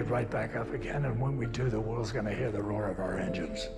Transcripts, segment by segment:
right back up again, and when we do, the world's going to hear the roar of our engines.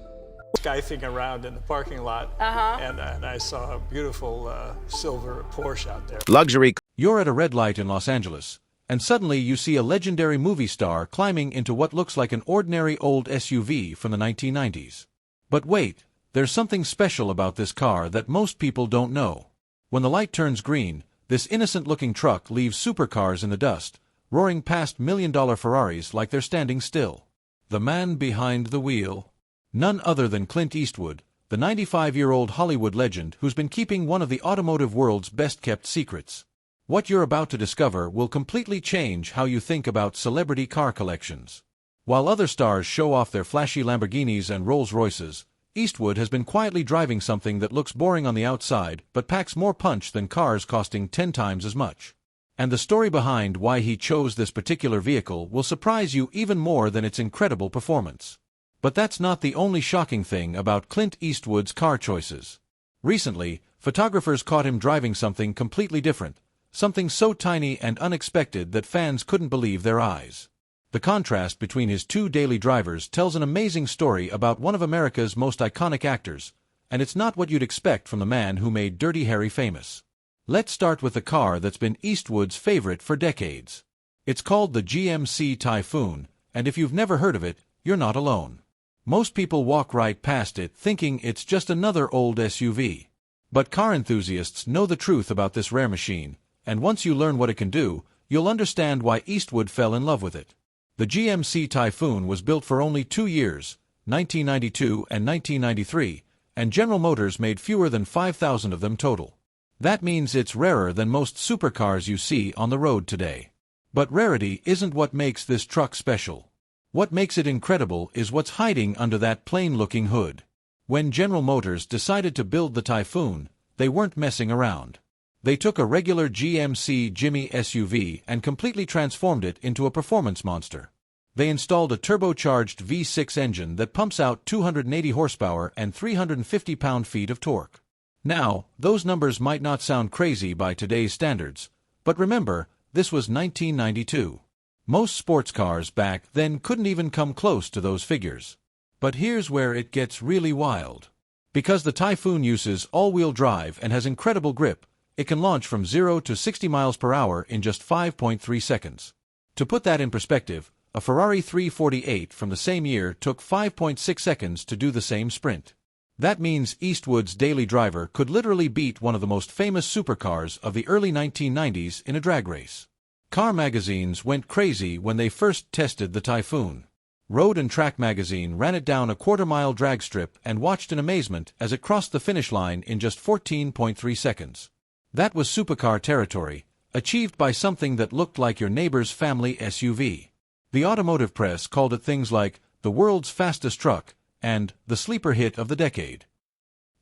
Skything around in the parking lot, and I saw a beautiful silver Porsche out there. Luxury. You're at a red light in Los Angeles, and suddenly you see a legendary movie star climbing into what looks like an ordinary old SUV from the 1990s. But wait, there's something special about this car that most people don't know. When the light turns green, this innocent-looking truck leaves supercars in the dust, roaring past million-dollar Ferraris like they're standing still. The man behind the wheel? None other than Clint Eastwood, the 95-year-old Hollywood legend who's been keeping one of the automotive world's best-kept secrets. What you're about to discover will completely change how you think about celebrity car collections. While other stars show off their flashy Lamborghinis and Rolls-Royces, Eastwood has been quietly driving something that looks boring on the outside but packs more punch than cars costing 10 times as much. And the story behind why he chose this particular vehicle will surprise you even more than its incredible performance. But that's not the only shocking thing about Clint Eastwood's car choices. Recently, photographers caught him driving something completely different, something so tiny and unexpected that fans couldn't believe their eyes. The contrast between his two daily drivers tells an amazing story about one of America's most iconic actors, and it's not what you'd expect from the man who made Dirty Harry famous. Let's start with the car that's been Eastwood's favorite for decades. It's called the GMC Typhoon, and if you've never heard of it, you're not alone. Most people walk right past it thinking it's just another old SUV. But car enthusiasts know the truth about this rare machine, and once you learn what it can do, you'll understand why Eastwood fell in love with it. The GMC Typhoon was built for only 2 years, 1992 and 1993, and General Motors made fewer than 5,000 of them total. That means it's rarer than most supercars you see on the road today. But rarity isn't what makes this truck special. What makes it incredible is what's hiding under that plain-looking hood. When General Motors decided to build the Typhoon, they weren't messing around. They took a regular GMC Jimmy SUV and completely transformed it into a performance monster. They installed a turbocharged V6 engine that pumps out 280 horsepower and 350 pound-feet of torque. Now, those numbers might not sound crazy by today's standards, but remember, this was 1992. Most sports cars back then couldn't even come close to those figures. But here's where it gets really wild. Because the Typhoon uses all-wheel drive and has incredible grip, it can launch from 0 to 60 miles per hour in just 5.3 seconds. To put that in perspective, a Ferrari 348 from the same year took 5.6 seconds to do the same sprint. That means Eastwood's daily driver could literally beat one of the most famous supercars of the early 1990s in a drag race. Car magazines went crazy when they first tested the Typhoon. Road and Track magazine ran it down a quarter-mile drag strip and watched in amazement as it crossed the finish line in just 14.3 seconds. That was supercar territory, achieved by something that looked like your neighbor's family SUV. The automotive press called it things like the world's fastest truck and the sleeper hit of the decade.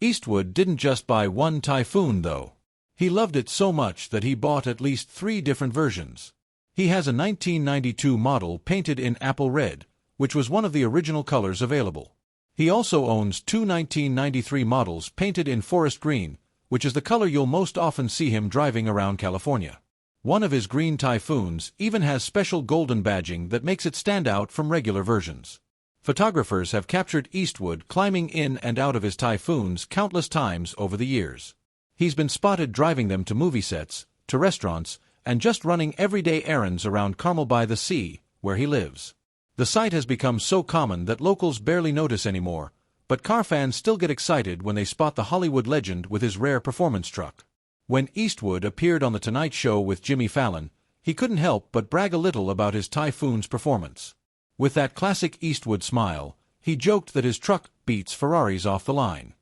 Eastwood didn't just buy one Typhoon, though. He loved it so much that he bought at least 3 different versions. He has a 1992 model painted in apple red, which was one of the original colors available. He also owns 2 1993 models painted in forest green, which is the color you'll most often see him driving around California. One of his green Typhoons even has special golden badging that makes it stand out from regular versions. Photographers have captured Eastwood climbing in and out of his Typhoons countless times over the years. He's been spotted driving them to movie sets, to restaurants, and just running everyday errands around Carmel by the Sea, where he lives. The sight has become so common that locals barely notice anymore, but car fans still get excited when they spot the Hollywood legend with his rare performance truck. When Eastwood appeared on The Tonight Show with Jimmy Fallon, he couldn't help but brag a little about his Typhoon's performance. With that classic Eastwood smile, he joked that his truck beats Ferraris off the line.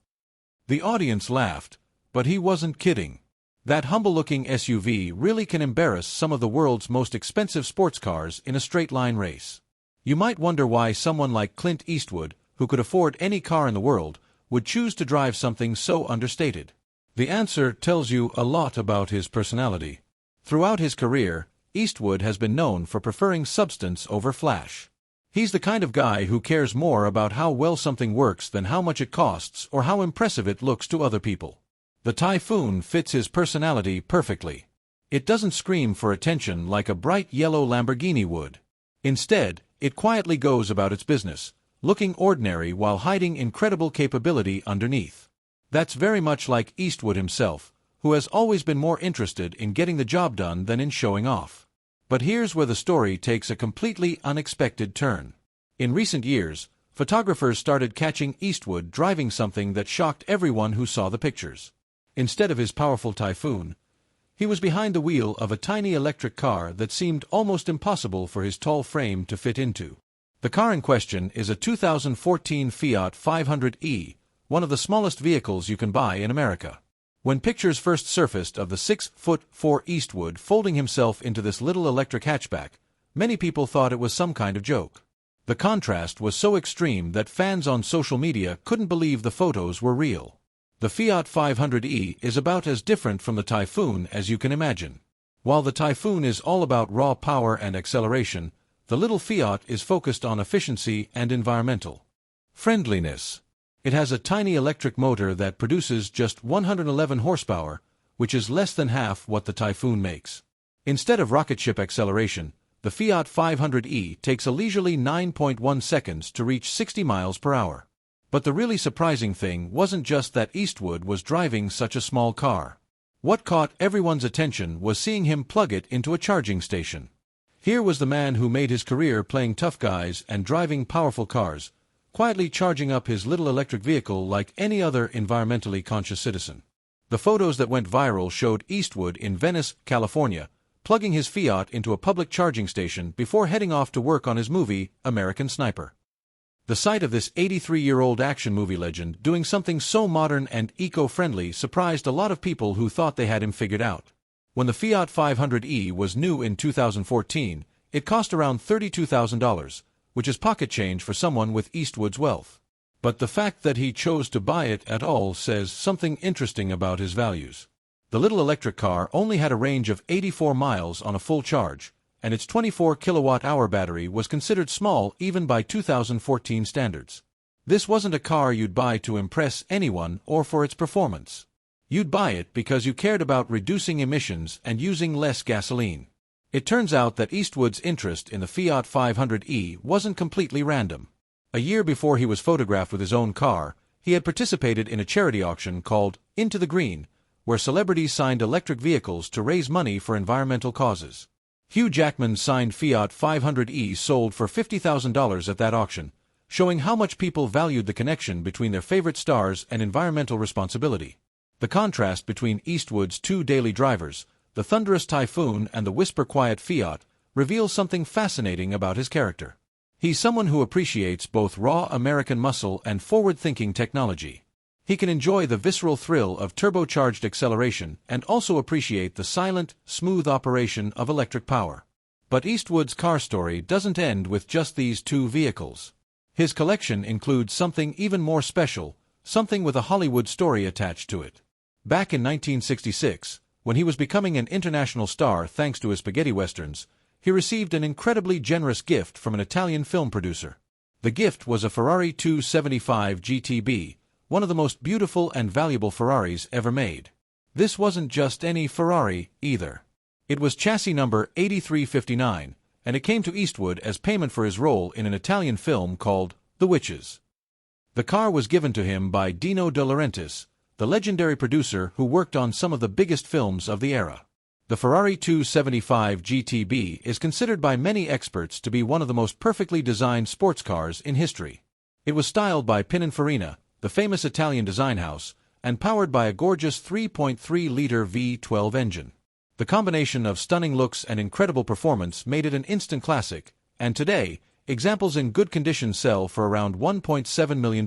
The audience laughed, but he wasn't kidding. That humble-looking SUV really can embarrass some of the world's most expensive sports cars in a straight-line race. You might wonder why someone like Clint Eastwood, who could afford any car in the world, would choose to drive something so understated. The answer tells you a lot about his personality. Throughout his career, Eastwood has been known for preferring substance over flash. He's the kind of guy who cares more about how well something works than how much it costs or how impressive it looks to other people. The Typhoon fits his personality perfectly. It doesn't scream for attention like a bright yellow Lamborghini would. Instead, it quietly goes about its business, looking ordinary while hiding incredible capability underneath. That's very much like Eastwood himself, who has always been more interested in getting the job done than in showing off. But here's where the story takes a completely unexpected turn. In recent years, photographers started catching Eastwood driving something that shocked everyone who saw the pictures. Instead of his powerful Typhoon, he was behind the wheel of a tiny electric car that seemed almost impossible for his tall frame to fit into. The car in question is a 2014 Fiat 500e, one of the smallest vehicles you can buy in America. When pictures first surfaced of the 6'4" Eastwood folding himself into this little electric hatchback, many people thought it was some kind of joke. The contrast was so extreme that fans on social media couldn't believe the photos were real. The Fiat 500e is about as different from the Typhoon as you can imagine. While the Typhoon is all about raw power and acceleration, the little Fiat is focused on efficiency and environmental friendliness. It has a tiny electric motor that produces just 111 horsepower, which is less than half what the Typhoon makes. Instead of rocket ship acceleration, the Fiat 500e takes a leisurely 9.1 seconds to reach 60 miles per hour. But the really surprising thing wasn't just that Eastwood was driving such a small car. What caught everyone's attention was seeing him plug it into a charging station. Here was the man who made his career playing tough guys and driving powerful cars, quietly charging up his little electric vehicle like any other environmentally conscious citizen. The photos that went viral showed Eastwood in Venice, California, plugging his Fiat into a public charging station before heading off to work on his movie, American Sniper. The sight of this 83-year-old action movie legend doing something so modern and eco-friendly surprised a lot of people who thought they had him figured out. When the Fiat 500e was new in 2014, it cost around $32,000, which is pocket change for someone with Eastwood's wealth. But the fact that he chose to buy it at all says something interesting about his values. The little electric car only had a range of 84 miles on a full charge, and its 24 kilowatt-hour battery was considered small even by 2014 standards. This wasn't a car you'd buy to impress anyone or for its performance. You'd buy it because you cared about reducing emissions and using less gasoline. It turns out that Eastwood's interest in the Fiat 500e wasn't completely random. A year before he was photographed with his own car, he had participated in a charity auction called Into the Green, where celebrities signed electric vehicles to raise money for environmental causes. Hugh Jackman's signed Fiat 500e sold for $50,000 at that auction, showing how much people valued the connection between their favorite stars and environmental responsibility. The contrast between Eastwood's two daily drivers, the thunderous Typhoon and the whisper-quiet Fiat, reveals something fascinating about his character. He's someone who appreciates both raw American muscle and forward-thinking technology. He can enjoy the visceral thrill of turbocharged acceleration and also appreciate the silent, smooth operation of electric power. But Eastwood's car story doesn't end with just these two vehicles. His collection includes something even more special, something with a Hollywood story attached to it. Back in 1966, when he was becoming an international star thanks to his spaghetti westerns, he received an incredibly generous gift from an Italian film producer. The gift was a Ferrari 275 GTB, one of the most beautiful and valuable Ferraris ever made. This wasn't just any Ferrari, either. It was chassis number 8359, and it came to Eastwood as payment for his role in an Italian film called The Witches. The car was given to him by Dino De Laurentiis, the legendary producer who worked on some of the biggest films of the era. The Ferrari 275 GTB is considered by many experts to be one of the most perfectly designed sports cars in history. It was styled by Pininfarina, the famous Italian design house, and powered by a gorgeous 3.3-liter V12 engine. The combination of stunning looks and incredible performance made it an instant classic, and today, examples in good condition sell for around $1.7 million.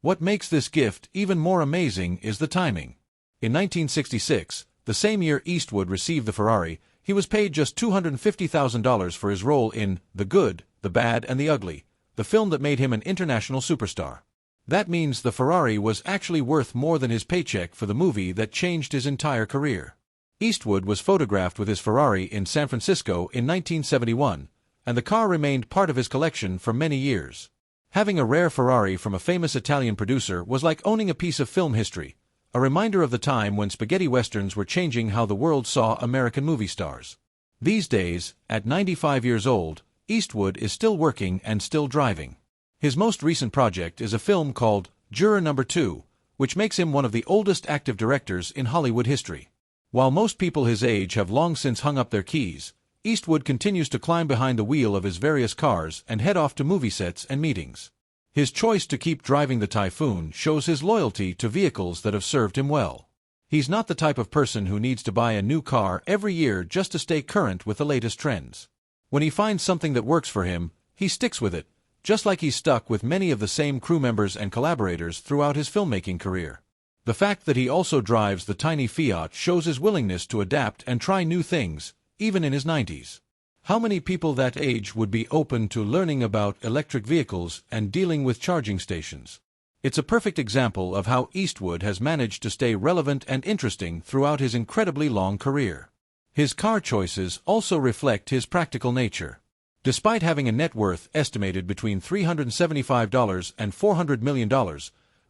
What makes this gift even more amazing is the timing. In 1966, the same year Eastwood received the Ferrari, he was paid just $250,000 for his role in The Good, the Bad, and the Ugly, the film that made him an international superstar. That means the Ferrari was actually worth more than his paycheck for the movie that changed his entire career. Eastwood was photographed with his Ferrari in San Francisco in 1971, and the car remained part of his collection for many years. Having a rare Ferrari from a famous Italian producer was like owning a piece of film history, a reminder of the time when spaghetti westerns were changing how the world saw American movie stars. These days, at 95 years old, Eastwood is still working and still driving. His most recent project is a film called Juror Number 2, which makes him one of the oldest active directors in Hollywood history. While most people his age have long since hung up their keys, Eastwood continues to climb behind the wheel of his various cars and head off to movie sets and meetings. His choice to keep driving the Typhoon shows his loyalty to vehicles that have served him well. He's not the type of person who needs to buy a new car every year just to stay current with the latest trends. When he finds something that works for him, he sticks with it, just like he's stuck with many of the same crew members and collaborators throughout his filmmaking career. The fact that he also drives the tiny Fiat shows his willingness to adapt and try new things, even in his 90s. How many people that age would be open to learning about electric vehicles and dealing with charging stations? It's a perfect example of how Eastwood has managed to stay relevant and interesting throughout his incredibly long career. His car choices also reflect his practical nature. Despite having a net worth estimated between $375 and $400 million,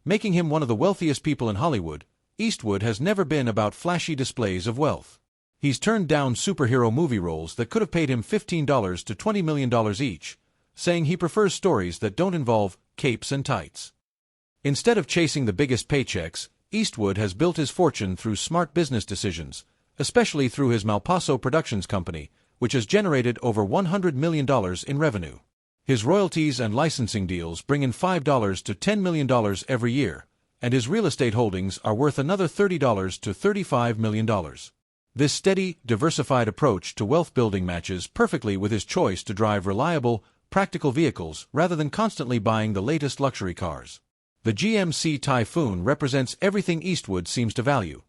making him one of the wealthiest people in Hollywood, Eastwood has never been about flashy displays of wealth. He's turned down superhero movie roles that could have paid him $15 to $20 million each, saying he prefers stories that don't involve capes and tights. Instead of chasing the biggest paychecks, Eastwood has built his fortune through smart business decisions, especially through his Malpaso Productions company, which has generated over $100 million in revenue. His royalties and licensing deals bring in $5 to $10 million every year, and his real estate holdings are worth another $30 to $35 million. This steady, diversified approach to wealth building matches perfectly with his choice to drive reliable, practical vehicles rather than constantly buying the latest luxury cars. The GMC Typhoon represents everything Eastwood seems to value.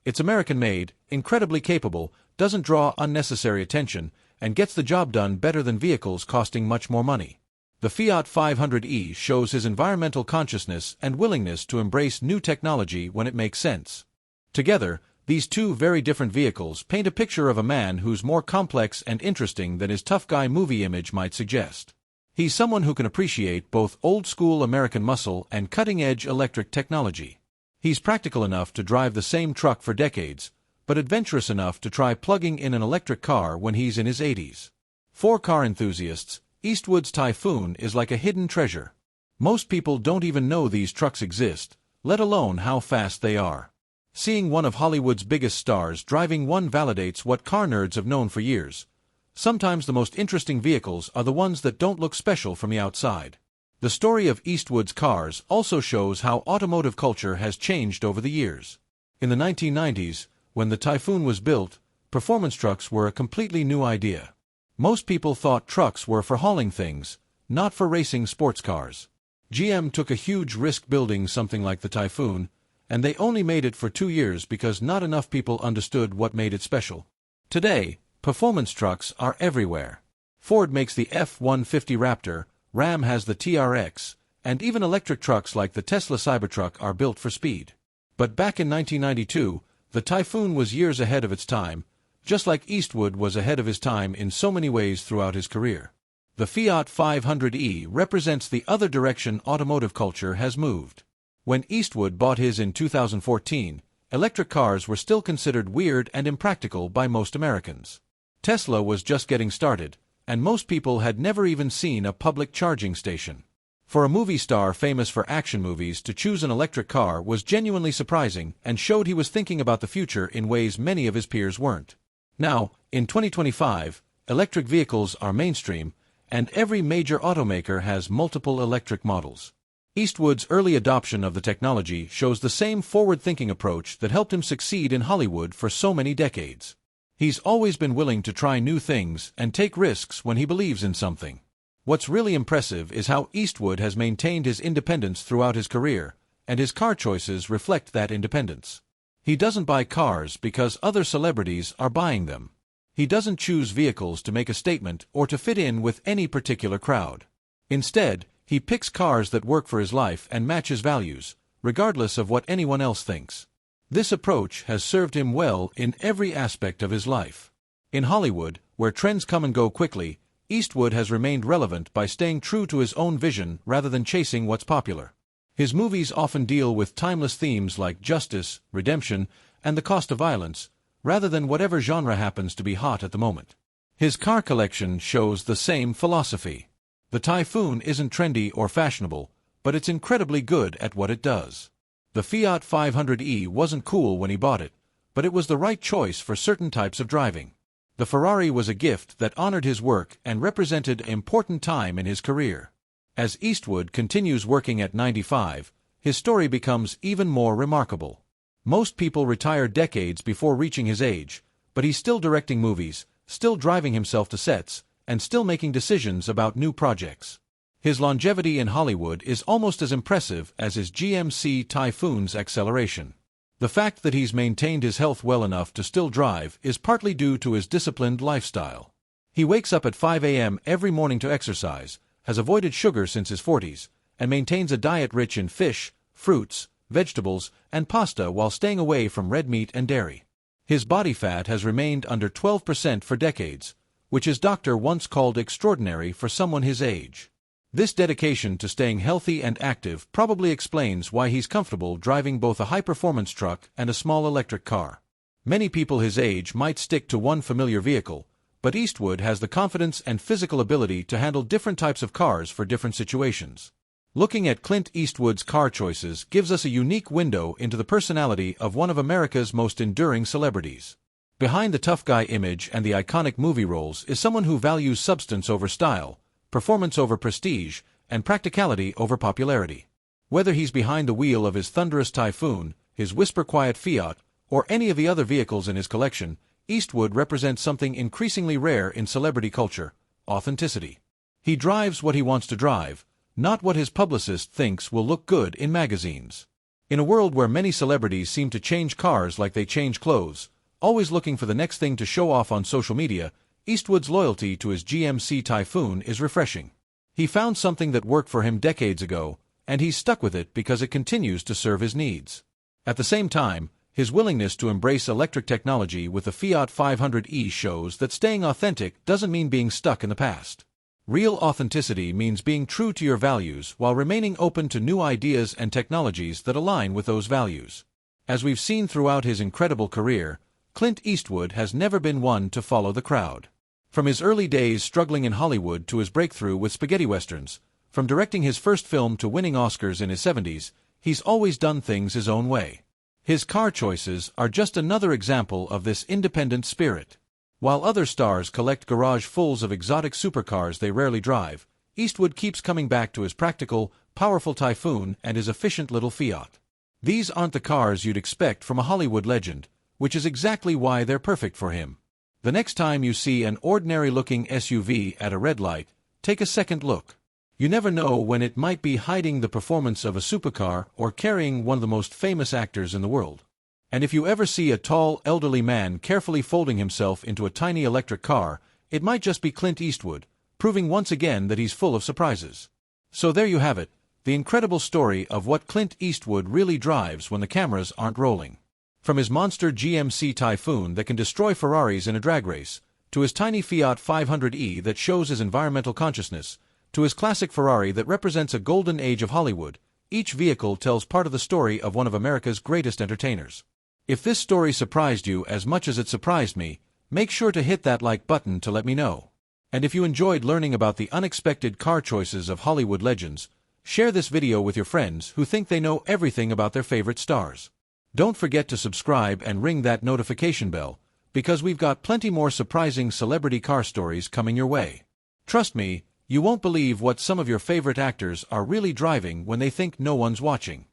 It's American-made, incredibly capable, doesn't draw unnecessary attention, and gets the job done better than vehicles costing much more money. The Fiat 500e shows his environmental consciousness and willingness to embrace new technology when it makes sense. Together, these two very different vehicles paint a picture of a man who's more complex and interesting than his tough guy movie image might suggest. He's someone who can appreciate both old-school American muscle and cutting-edge electric technology. He's practical enough to drive the same truck for decades, but adventurous enough to try plugging in an electric car when he's in his 80s. For car enthusiasts, Eastwood's Typhoon is like a hidden treasure. Most people don't even know these trucks exist, let alone how fast they are. Seeing one of Hollywood's biggest stars driving one validates what car nerds have known for years. Sometimes the most interesting vehicles are the ones that don't look special from the outside. The story of Eastwood's cars also shows how automotive culture has changed over the years. In the 1990s, when the Typhoon was built, performance trucks were a completely new idea. Most people thought trucks were for hauling things, not for racing sports cars. GM took a huge risk building something like the Typhoon, and they only made it for 2 years because not enough people understood what made it special. Today, performance trucks are everywhere. Ford makes the F-150 Raptor, Ram has the TRX, and even electric trucks like the Tesla Cybertruck are built for speed. But back in 1992, the Typhoon was years ahead of its time, just like Eastwood was ahead of his time in so many ways throughout his career. The Fiat 500e represents the other direction automotive culture has moved. When Eastwood bought his in 2014, electric cars were still considered weird and impractical by most Americans. Tesla was just getting started, and most people had never even seen a public charging station. For a movie star famous for action movies to choose an electric car was genuinely surprising and showed he was thinking about the future in ways many of his peers weren't. Now, in 2025, electric vehicles are mainstream, and every major automaker has multiple electric models. Eastwood's early adoption of the technology shows the same forward-thinking approach that helped him succeed in Hollywood for so many decades. He's always been willing to try new things and take risks when he believes in something. What's really impressive is how Eastwood has maintained his independence throughout his career, and his car choices reflect that independence. He doesn't buy cars because other celebrities are buying them. He doesn't choose vehicles to make a statement or to fit in with any particular crowd. Instead, he picks cars that work for his life and match his values, regardless of what anyone else thinks. This approach has served him well in every aspect of his life. In Hollywood, where trends come and go quickly, Eastwood has remained relevant by staying true to his own vision rather than chasing what's popular. His movies often deal with timeless themes like justice, redemption, and the cost of violence, rather than whatever genre happens to be hot at the moment. His car collection shows the same philosophy. The Typhoon isn't trendy or fashionable, but it's incredibly good at what it does. The Fiat 500e wasn't cool when he bought it, but it was the right choice for certain types of driving. The Ferrari was a gift that honored his work and represented an important time in his career. As Eastwood continues working at 95, his story becomes even more remarkable. Most people retire decades before reaching his age, but he's still directing movies, still driving himself to sets, and still making decisions about new projects. His longevity in Hollywood is almost as impressive as his GMC Typhoon's acceleration. The fact that he's maintained his health well enough to still drive is partly due to his disciplined lifestyle. He wakes up at 5 a.m. every morning to exercise, has avoided sugar since his 40s, and maintains a diet rich in fish, fruits, vegetables, and pasta while staying away from red meat and dairy. His body fat has remained under 12% for decades, which his doctor once called extraordinary for someone his age. This dedication to staying healthy and active probably explains why he's comfortable driving both a high-performance truck and a small electric car. Many people his age might stick to one familiar vehicle, but Eastwood has the confidence and physical ability to handle different types of cars for different situations. Looking at Clint Eastwood's car choices gives us a unique window into the personality of one of America's most enduring celebrities. Behind the tough guy image and the iconic movie roles is someone who values substance over style, performance over prestige, and practicality over popularity. Whether he's behind the wheel of his thunderous Typhoon, his whisper-quiet Fiat, or any of the other vehicles in his collection, Eastwood represents something increasingly rare in celebrity culture: authenticity. He drives what he wants to drive, not what his publicist thinks will look good in magazines. In a world where many celebrities seem to change cars like they change clothes, always looking for the next thing to show off on social media, Eastwood's loyalty to his GMC Typhoon is refreshing. He found something that worked for him decades ago, and he's stuck with it because it continues to serve his needs. At the same time, his willingness to embrace electric technology with the Fiat 500e shows that staying authentic doesn't mean being stuck in the past. Real authenticity means being true to your values while remaining open to new ideas and technologies that align with those values. As we've seen throughout his incredible career, Clint Eastwood has never been one to follow the crowd. From his early days struggling in Hollywood to his breakthrough with spaghetti westerns, from directing his first film to winning Oscars in his 70s, he's always done things his own way. His car choices are just another example of this independent spirit. While other stars collect garage fulls of exotic supercars they rarely drive, Eastwood keeps coming back to his practical, powerful Typhoon and his efficient little Fiat. These aren't the cars you'd expect from a Hollywood legend, which is exactly why they're perfect for him. The next time you see an ordinary-looking SUV at a red light, take a second look. You never know when it might be hiding the performance of a supercar or carrying one of the most famous actors in the world. And if you ever see a tall, elderly man carefully folding himself into a tiny electric car, it might just be Clint Eastwood, proving once again that he's full of surprises. So there you have it, the incredible story of what Clint Eastwood really drives when the cameras aren't rolling. From his monster GMC Typhoon that can destroy Ferraris in a drag race, to his tiny Fiat 500e that shows his environmental consciousness, to his classic Ferrari that represents a golden age of Hollywood, each vehicle tells part of the story of one of America's greatest entertainers. If this story surprised you as much as it surprised me, make sure to hit that like button to let me know. And if you enjoyed learning about the unexpected car choices of Hollywood legends, share this video with your friends who think they know everything about their favorite stars. Don't forget to subscribe and ring that notification bell, because we've got plenty more surprising celebrity car stories coming your way. Trust me, you won't believe what some of your favorite actors are really driving when they think no one's watching.